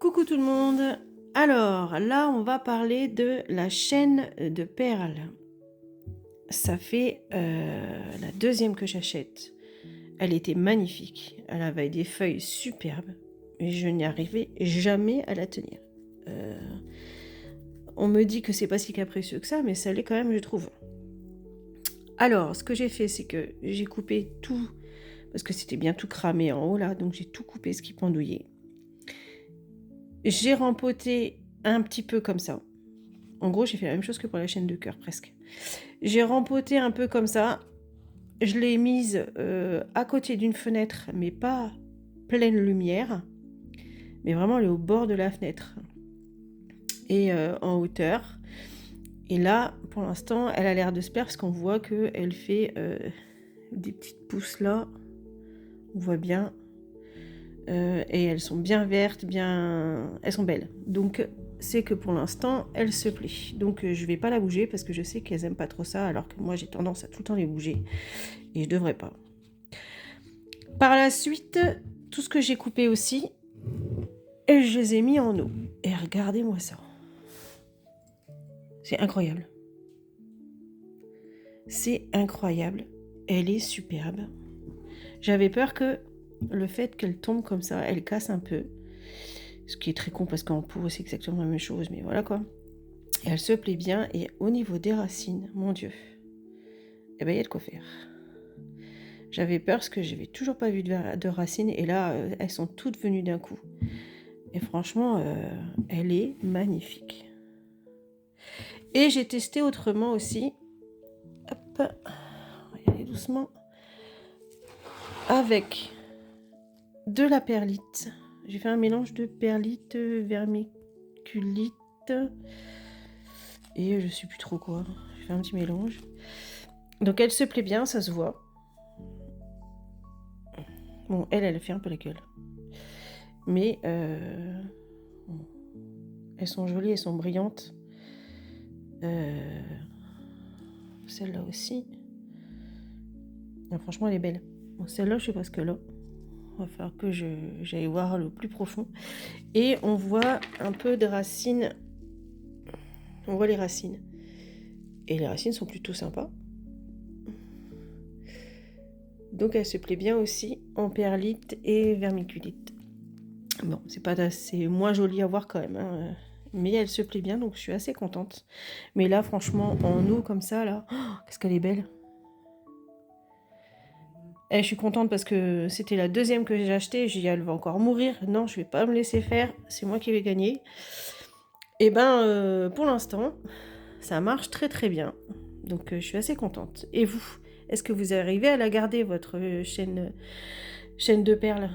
Coucou tout le monde. Alors là, on va parler de la chaîne de perles. Ça fait la deuxième que j'achète. Elle était magnifique. Elle avait des feuilles superbes. Mais je n'y arrivais jamais à la tenir. On me dit que c'est pas si capricieux que ça, mais ça l'est quand même, je trouve. Alors, ce que j'ai fait, c'est que j'ai coupé tout, parce que c'était bien tout cramé en haut là, donc j'ai tout coupé ce qui pendouillait. J'ai rempoté un petit peu comme ça. En gros, j'ai fait la même chose que pour la chaîne de cœur, presque. J'ai rempoté un peu comme ça. Je l'ai mise à côté d'une fenêtre, mais pas pleine lumière. Mais vraiment, elle est au bord de la fenêtre. Et en hauteur. Et là, pour l'instant, elle a l'air de se perdre parce qu'on voit qu'elle fait des petites pousses là. On voit bien. Et elles sont bien vertes, elles sont belles. Donc c'est que pour l'instant elle se plaît. Donc je vais pas la bouger parce que je sais qu'elles aiment pas trop ça, alors que moi j'ai tendance à tout le temps les bouger et je devrais pas. Par la suite, tout ce que j'ai coupé aussi, et je les ai mis en eau. Et regardez-moi ça. C'est incroyable. C'est incroyable. Elle est superbe. J'avais peur que le fait qu'elle tombe comme ça, elle casse un peu. Ce qui est très con parce qu'en pot, c'est exactement la même chose, mais voilà quoi. Et elle se plaît bien. Et au niveau des racines, mon Dieu, eh ben, il y a de quoi faire. J'avais peur parce que je n'avais toujours pas vu de racines. Et là, elles sont toutes venues d'un coup. Et franchement, elle est magnifique. Et j'ai testé autrement aussi. Hop, on va y aller doucement. Avec de la perlite. J'ai fait un mélange de perlite, vermiculite et je sais plus trop quoi. J'ai fait un petit mélange. Donc elle se plaît bien, ça se voit. Bon, elle fait un peu la gueule. Mais elles sont jolies, elles sont brillantes. Celle-là aussi. Franchement, elle est belle. Bon, celle-là, je sais pas ce qu'elle a. Il va falloir que j'aille voir le plus profond. Et on voit un peu de racines. On voit les racines. Et les racines sont plutôt sympas. Donc elle se plaît bien aussi en perlite et vermiculite. Bon, c'est moins joli à voir quand même, hein. Mais elle se plaît bien, donc je suis assez contente. Mais là, franchement, en eau comme ça, là, qu'est-ce qu'elle est belle. Et je suis contente parce que c'était la deuxième que j'ai achetée. J'ai dit, elle va encore mourir. Non, je vais pas me laisser faire. C'est moi qui vais gagner. Et ben, pour l'instant, ça marche très très bien. Donc je suis assez contente. Et vous, est-ce que vous arrivez à la garder, votre chaîne de perles ?